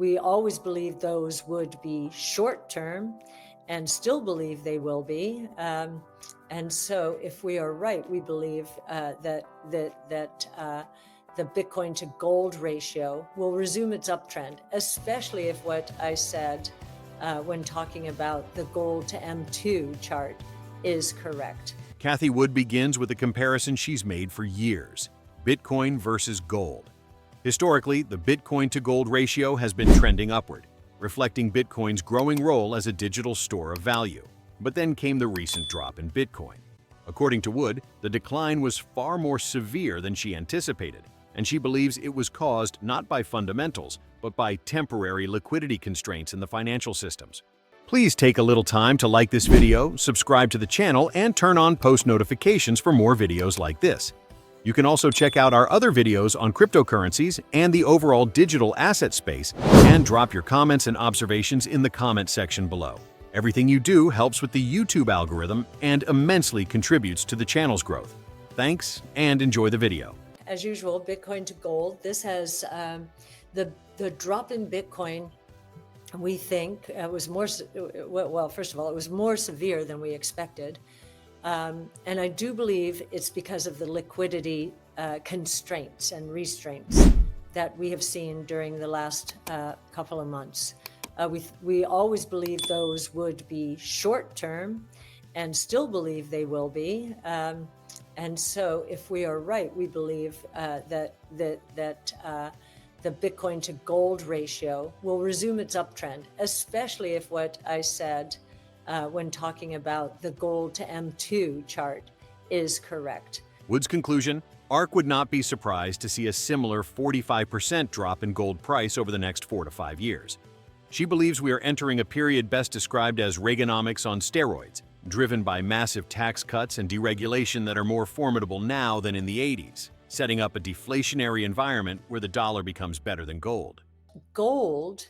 We always believed those would be short-term and still believe they will be. And so if we are right, we believe that the Bitcoin to gold ratio will resume its uptrend, especially if what I said when talking about the gold to M2 chart is correct. Cathie Wood begins with a comparison she's made for years: Bitcoin versus gold. Historically, the Bitcoin to gold ratio has been trending upward, reflecting Bitcoin's growing role as a digital store of value. But then came the recent drop in Bitcoin. According to Wood, the decline was far more severe than she anticipated, and she believes it was caused not by fundamentals, but by temporary liquidity constraints in the financial systems. Please take a little time to like this video, subscribe to the channel, and turn on post notifications for more videos like this. You can also check out our other videos on cryptocurrencies and the overall digital asset space, and drop your comments and observations in the comment section below. Everything you do helps with the YouTube algorithm and immensely contributes to the channel's growth. Thanks, and enjoy the video. As usual, Bitcoin to gold. This has the drop in Bitcoin, we think, was more, well, first of all, it was more severe than we expected. And I do believe it's because of the liquidity constraints and restraints that we have seen during the last couple of months. We always believed those would be short-term and still believe they will be. And so if we are right, we believe that the Bitcoin to gold ratio will resume its uptrend, especially if what I said when talking about the gold to M2 chart is correct. Wood's conclusion: ARK would not be surprised to see a similar 45% drop in gold price over the next 4 to 5 years. She believes we are entering a period best described as Reaganomics on steroids, driven by massive tax cuts and deregulation that are more formidable now than in the 80s, setting up a deflationary environment where the dollar becomes better than gold. Gold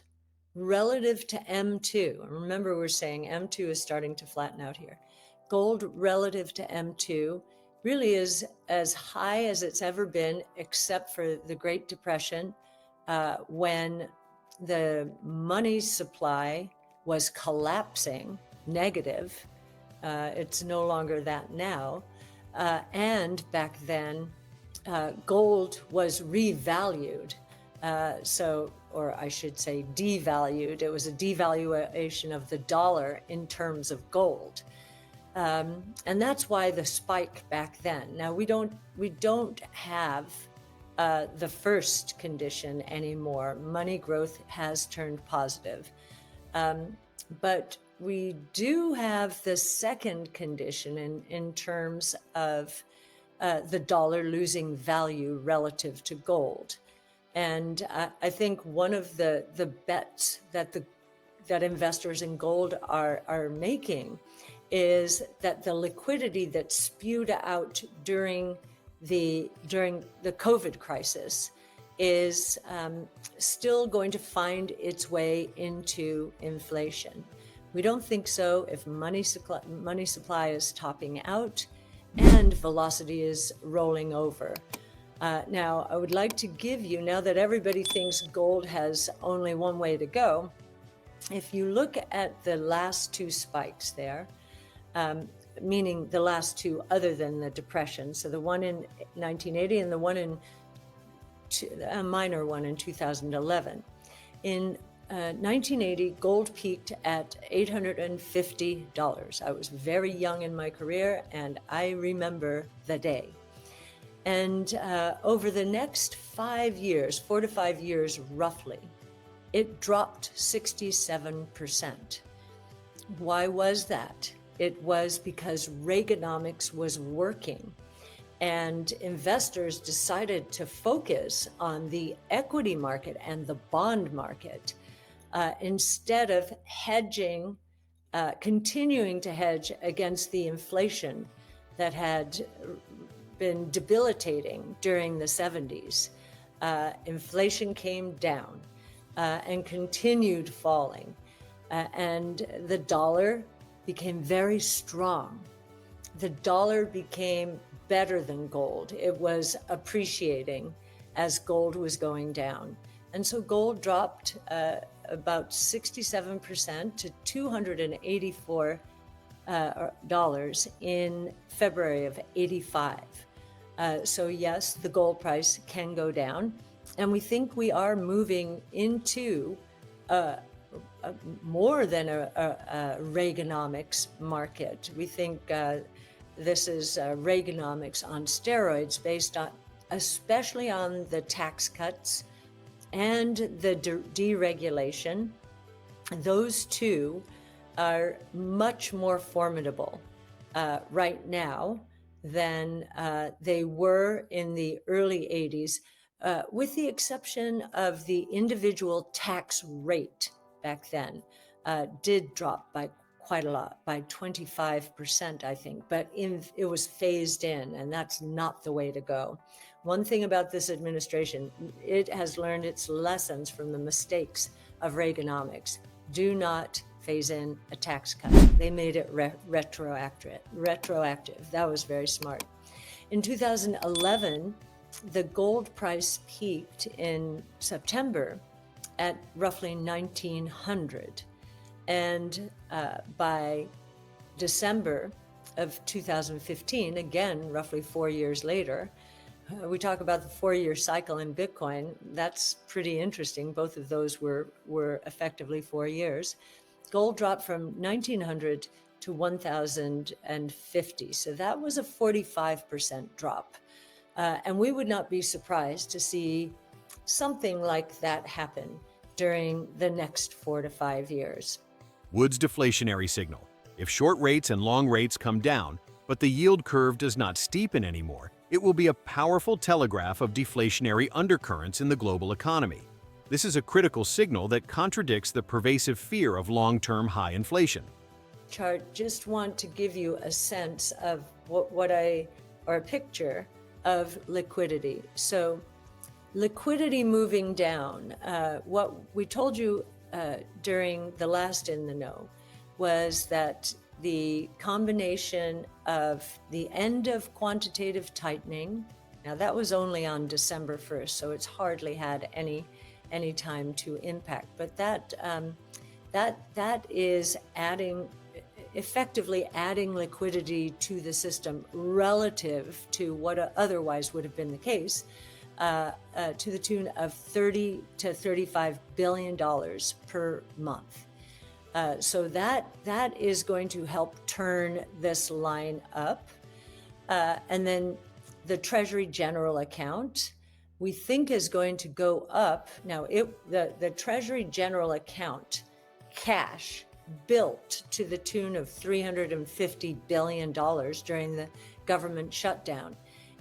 relative to M2, and remember we're saying M2 is starting to flatten out here. Gold relative to M2 really is as high as it's ever been, except for the Great Depression, when the money supply was collapsing, negative. It's no longer that now. And back then, gold was revalued. Or I should say devalued. It was a devaluation of the dollar in terms of gold. And that's why the spike back then. Now we don't have the first condition anymore. Money growth has turned positive. But we do have the second condition in terms of the dollar losing value relative to gold. And I think one of the bets that investors in gold are making is that the liquidity that spewed out during the COVID crisis is still going to find its way into inflation. We don't think so if money supply is topping out and velocity is rolling over. Now, I would like to give you, now that everybody thinks gold has only one way to go, if you look at the last two spikes there, meaning the last two other than the Depression, so the one in 1980 and the one in a minor one in 2011. In 1980, gold peaked at $850. I was very young in my career, and I remember the day. And over the next 5 years, 4 to 5 years roughly, it dropped 67%. Why was that? It was because Reaganomics was working, and investors decided to focus on the equity market and the bond market instead of hedging, continuing to hedge against the inflation that had been debilitating during the 70s. Inflation came down and continued falling, and the dollar became very strong. The dollar became better than gold. It was appreciating as gold was going down. And so gold dropped about 67% to $284 in February of 85. So yes, the gold price can go down, and we think we are moving into more than a Reaganomics market. We think this is Reaganomics on steroids, based on, especially on the tax cuts and the deregulation. Those two are much more formidable right now than they were in the early 80s, with the exception of the individual tax rate back then did drop by quite a lot, by 25%, I think, but it was phased in, and that's not the way to go. One thing about this administration, it has learned its lessons from the mistakes of Reaganomics. Do not phase in a tax cut. They made it retroactive. That was very smart. In 2011, the gold price peaked in September at roughly 1900. And by December of 2015, again, roughly 4 years later, we talk about the 4-year cycle in Bitcoin. That's pretty interesting. Both of those were effectively 4 years. Gold dropped from 1900 to 1050. So that was a 45% drop. And we would not be surprised to see something like that happen during the next 4 to 5 years. Wood's deflationary signal. If short rates and long rates come down, but the yield curve does not steepen anymore, it will be a powerful telegraph of deflationary undercurrents in the global economy. This is a critical signal that contradicts the pervasive fear of long-term high inflation. Chart, just want to give you a sense of or a picture of liquidity. So liquidity moving down, what we told you during the last In the Know was that the combination of the end of quantitative tightening, now that was only on December 1st, so it's hardly had any time to impact, but that is effectively adding liquidity to the system relative to what otherwise would have been the case, to the tune of $30 to $35 billion per month. So that is going to help turn this line up. And then the Treasury General account, we think, is going to go up. Now, the Treasury General account cash built to the tune of $350 billion during the government shutdown.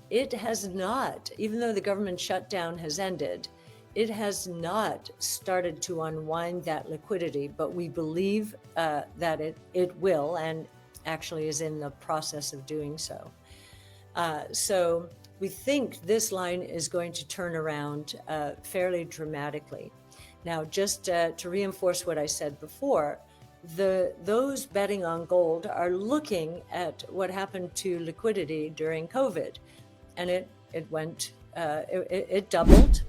It has not, even though the government shutdown has ended, it has not started to unwind that liquidity, but we believe that it will, and actually is in the process of doing so. So we think this line is going to turn around fairly dramatically. Now, just to reinforce what I said before, those betting on gold are looking at what happened to liquidity during COVID, and it doubled.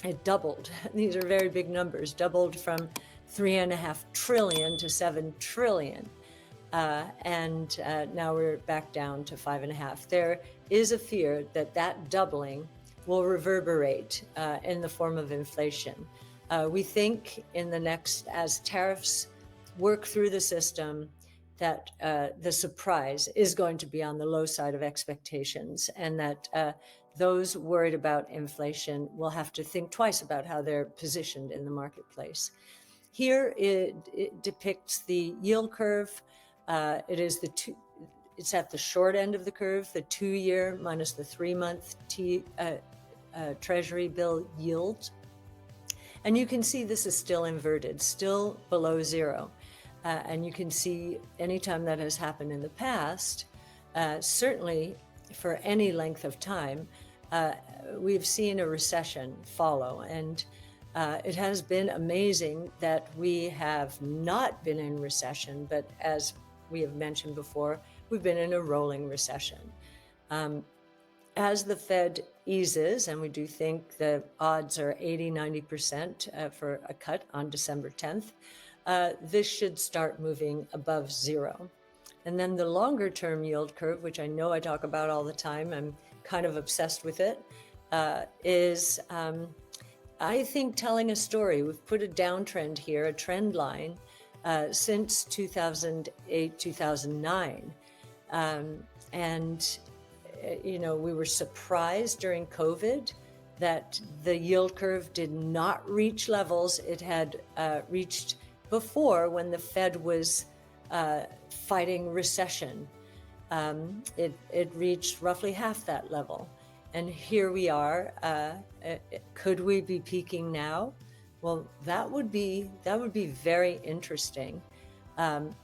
It doubled. These are very big numbers. Doubled from 3.5 trillion to 7 trillion. And now we're back down to 5.5. There is a fear that doubling will reverberate in the form of inflation. We think in the next, as tariffs work through the system, that the surprise is going to be on the low side of expectations, and that those worried about inflation will have to think twice about how they're positioned in the marketplace. Here it depicts the yield curve. It's at the short end of the curve, the 2-year minus the 3-month Treasury bill yield. And you can see this is still inverted, still below zero. And you can see anytime that has happened in the past, certainly for any length of time, we've seen a recession follow. And it has been amazing that we have not been in recession, but as we have mentioned before, we've been in a rolling recession. as the Fed eases, and we do think the odds are 80–90% for a cut on December 10th, this should start moving above zero. And then the longer term yield curve, which I know I talk about all the time, I'm kind of obsessed with it, is I think telling a story. We've put a downtrend here, a trend line, since 2008, 2009. And we were surprised during COVID that the yield curve did not reach levels it had reached before when the Fed was fighting recession. It reached roughly half that level. And here we are. Could we be peaking now? Well, that would be very interesting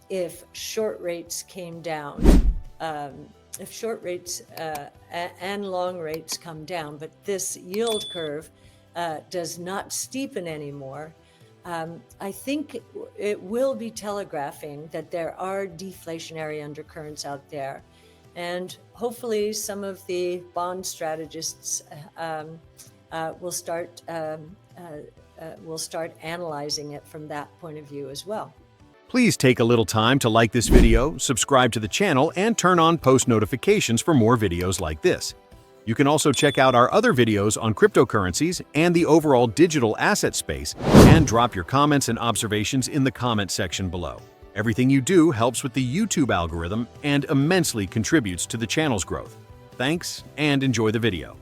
if short rates came down. If short rates and long rates come down, but this yield curve does not steepen anymore, I think it will be telegraphing that there are deflationary undercurrents out there. And hopefully some of the bond strategists will start analyzing it from that point of view as well. Please take a little time to like this video, subscribe to the channel, and turn on post notifications for more videos like this. You can also check out our other videos on cryptocurrencies and the overall digital asset space, and drop your comments and observations in the comment section below. Everything you do helps with the YouTube algorithm and immensely contributes to the channel's growth. Thanks, and enjoy the video.